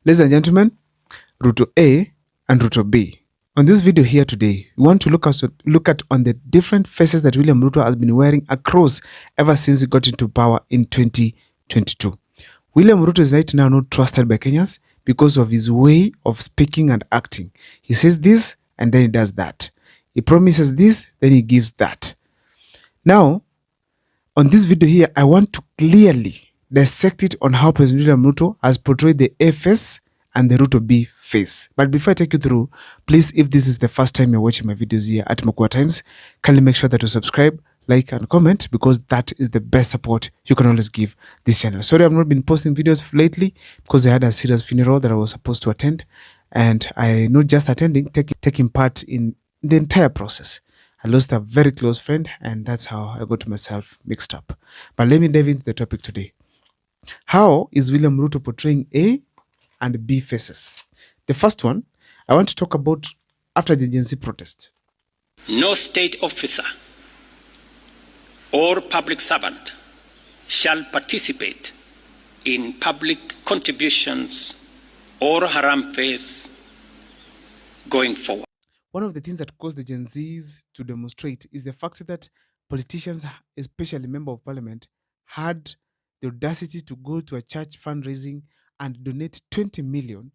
Ladies and gentlemen, Ruto A and Ruto B. On this video here today, we want to look at on the different faces that William Ruto has been wearing across ever since he got into power in 2022. William Ruto is right now not trusted by Kenyans because of his way of speaking and acting. He says this and then he does that. He promises this, then he gives that. Now, on this video here, I want to clearly dissect it on how President William Ruto has portrayed the A face and the Ruto B face. But before I take you through, please, if this is the first time you're watching my videos here at Makua Times, kindly make sure that you subscribe, like, and comment, because that is the best support you can always give this channel. Sorry, I've not been posting videos lately because I had a serious funeral that I was supposed to attend, and I not just attending, taking part in the entire process. I lost a very close friend, and that's how I got myself mixed up. But let me dive into the topic today. How is William Ruto portraying A and B faces? The first one, I want to talk about after the Gen Z protest. No state officer or public servant shall participate in public contributions or haram phase going forward. One of the things that caused the Gen Zs to demonstrate is the fact that politicians, especially members of parliament, had the audacity to go to a church fundraising and donate 20 million.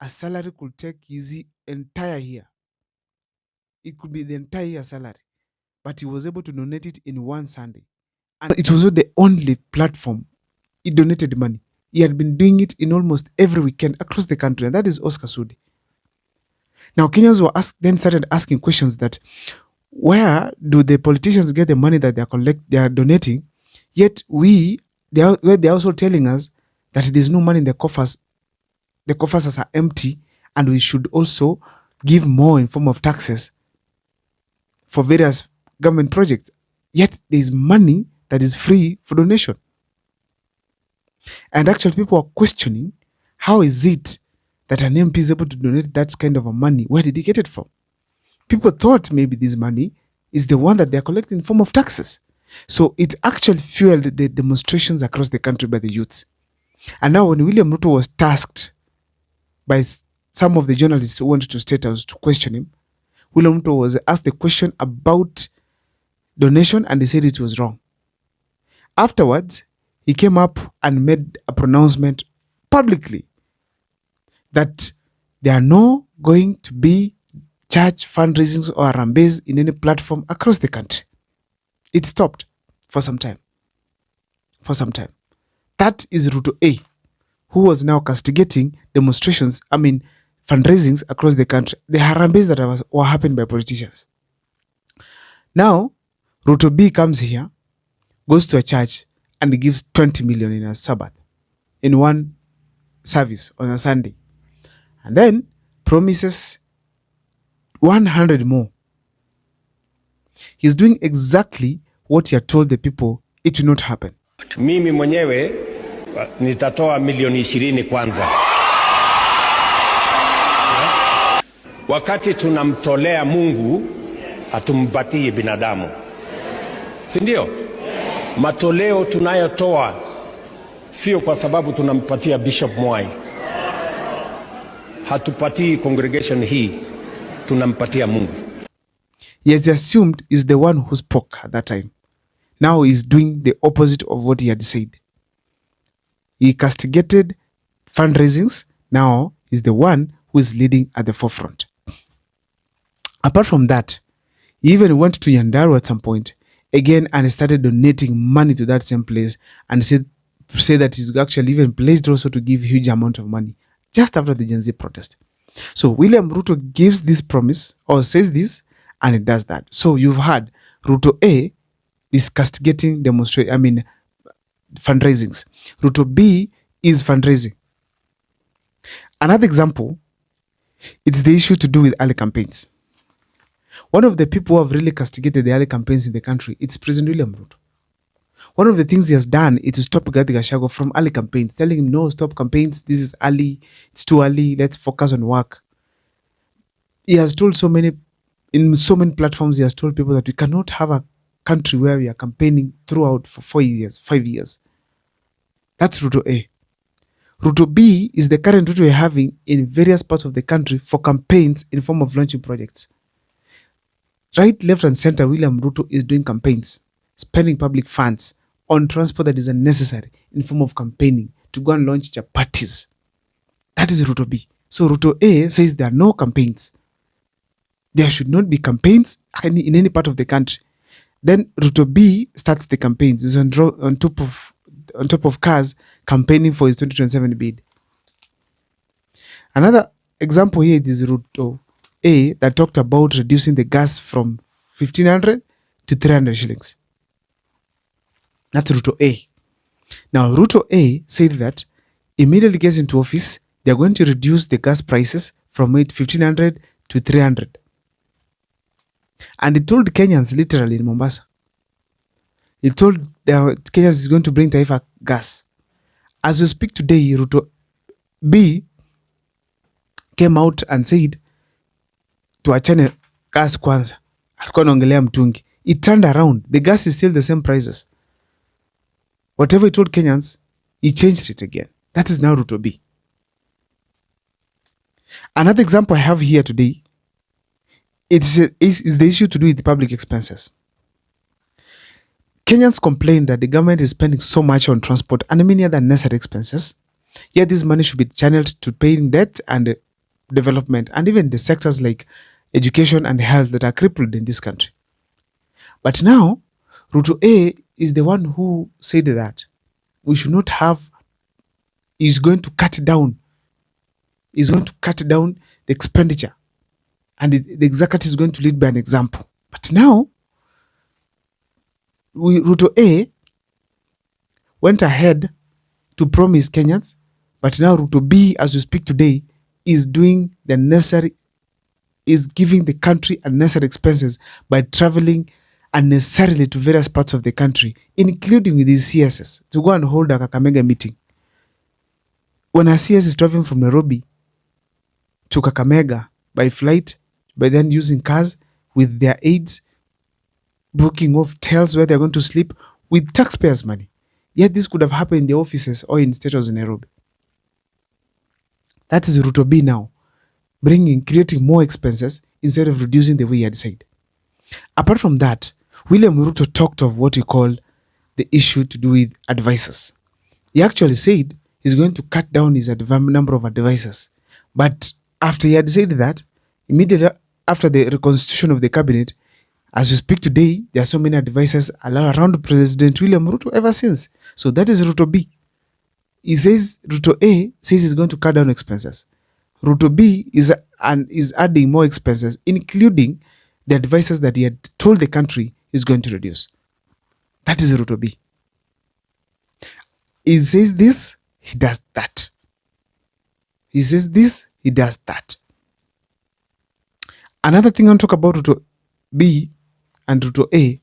A salary could take his entire year. It could be the entire year salary. But he was able to donate it in one Sunday. And it was not the only platform he donated money. He had been doing it in almost every weekend across the country, and that is Oscar Sudi. Now, Kenyans were started asking questions that where do the politicians get the money that they are donating? Yet they're also telling us that there's no money in the coffers. The coffers are empty, and we should also give more in form of taxes for various government projects. Yet there's money that is free for donation. And actually, people are questioning, how is it that an MP is able to donate that kind of a money? Where did he get it from? People thought maybe this money is the one that they're collecting in form of taxes. So it actually fueled the demonstrations across the country by the youths. And now when William Ruto was tasked by some of the journalists who wanted to State House to question him, William Ruto was asked the question about donation and he said it was wrong. Afterwards, he came up and made a pronouncement publicly that there are no going to be church fundraisings or harambes in any platform across the country. It stopped for some time. That is Ruto A, who was now castigating fundraisings across the country, the harambes that were happening by politicians. Now, Ruto B comes here, goes to a church, and gives 20 million in a Sabbath, in one service on a Sunday. And then promises 100 more. He's doing exactly what he had told the people it will not happen. Mimi mwenyewe nitatoa milioni 20 kwanza. Wakati tunamtolea Mungu, hatumpatii binadamu. Si ndio? Matoleo tunayotoa sio kwa sababu tunampatia Bishop Mwai. Hatupatii congregation hii, tunampatia Mungu. He has assumed is the one who spoke at that time. Now he's doing the opposite of what he had said. He castigated fundraisings. Now he's the one who is leading at the forefront. Apart from that, he even went to Nyandarua at some point again and started donating money to that same place and said that he's actually even pledged also to give huge amount of money just after the Gen Z protest. So William Ruto gives this promise or says this and it does that. So you've had Ruto A is castigating fundraisings. Ruto B is fundraising. Another example, it's the issue to do with early campaigns. One of the people who have really castigated the early campaigns in the country, it's President William Ruto. One of the things he has done is to stop Rigathi Gachagua from early campaigns, telling him, no, stop campaigns, this is early, it's too early, let's focus on work. He has told in so many platforms, he has told people that we cannot have a country where we are campaigning throughout for 4 years, 5 years. That's Ruto A. Ruto B is the current Ruto we're having in various parts of the country for campaigns in form of launching projects. Right, left, and center, William Ruto is doing campaigns, spending public funds on transport that is unnecessary in form of campaigning to go and launch their parties. That is Ruto B. So Ruto A says there are no campaigns. There should not be campaigns in any part of the country. Then Ruto B starts the campaigns. He's on top of cars campaigning for his 2027 bid. Another example here is Ruto A that talked about reducing the gas from 1,500 to 300 shillings. That's Ruto A. Now, Ruto A said that immediately gets into office, they're going to reduce the gas prices from 1,500 to 300. And he told Kenyans literally in Mombasa. He told Kenyans is going to bring Taifa gas. As we speak today, Ruto B came out and said tuachane gas kwanza. Alikuwa anaongelea mtungi. It turned around. The gas is still the same prices. Whatever he told Kenyans, he changed it again. That is now Ruto B. Another example I have here today is the issue to do with public expenses. Kenyans complain that the government is spending so much on transport and many other necessary expenses, yet this money should be channeled to paying debt and development and even the sectors like education and health that are crippled in this country. But now, Ruto A is the one who said that we should not have, is going to cut down the expenditure, and the executive is going to lead by an example. But now, Ruto A went ahead to promise Kenyans, but now Ruto B, as we speak today, is doing the necessary, is giving the country unnecessary expenses by traveling unnecessarily to various parts of the country, including with his CSs, to go and hold a Kakamega meeting. When a CS is traveling from Nairobi to Kakamega by flight, by then using cars with their aides, booking hotels where they're going to sleep with taxpayers' money. Yet this could have happened in the offices or in stations in Nairobi. That is Ruto B now, creating more expenses instead of reducing the way he had said. Apart from that, William Ruto talked of what he called the issue to do with advisors. He actually said he's going to cut down his number of advisors. But after he had said that, immediately after the reconstitution of the cabinet, as we speak today, there are so many advisors around President William Ruto ever since. So that is Ruto B. He says, Ruto A says he's going to cut down expenses. Ruto B is adding more expenses, including the advisors that he had told the country is going to reduce. That is Ruto B. He says this, he does that. He says this, he does that. Another thing I want to talk about Ruto B and Ruto A,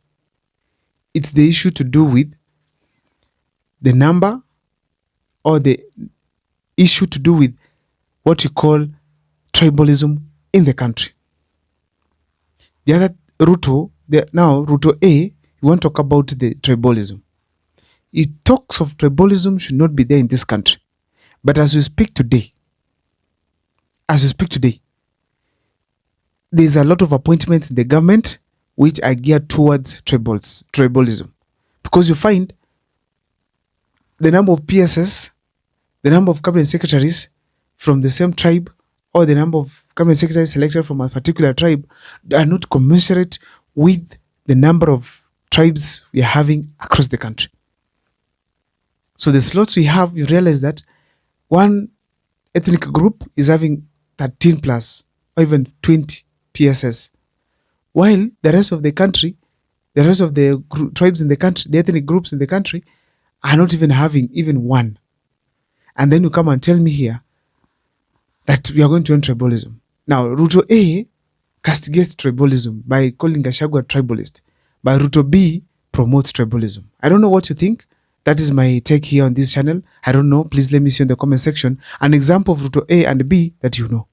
it's the issue to do with the number, or the issue to do with what you call tribalism in the country. The other Ruto, now Ruto A, you want to talk about the tribalism. He talks of tribalism should not be there in this country. But as we speak today, there's a lot of appointments in the government which are geared towards tribalism. Because you find the number of PSS, the number of cabinet secretaries from the same tribe, or the number of cabinet secretaries selected from a particular tribe are not commensurate with the number of tribes we are having across the country. So the slots we have, you realize that one ethnic group is having 13 plus or even 20 PSS, while the rest of the country, the rest of the tribes in the country, the ethnic groups in the country are not even having even one. And then you come and tell me here that we are going to end tribalism. Now, Ruto A castigates tribalism by calling Gachagua a tribalist, but Ruto B promotes tribalism. I don't know what you think. That is my take here on this channel. I don't know. Please let me see in the comment section an example of Ruto A and B that you know.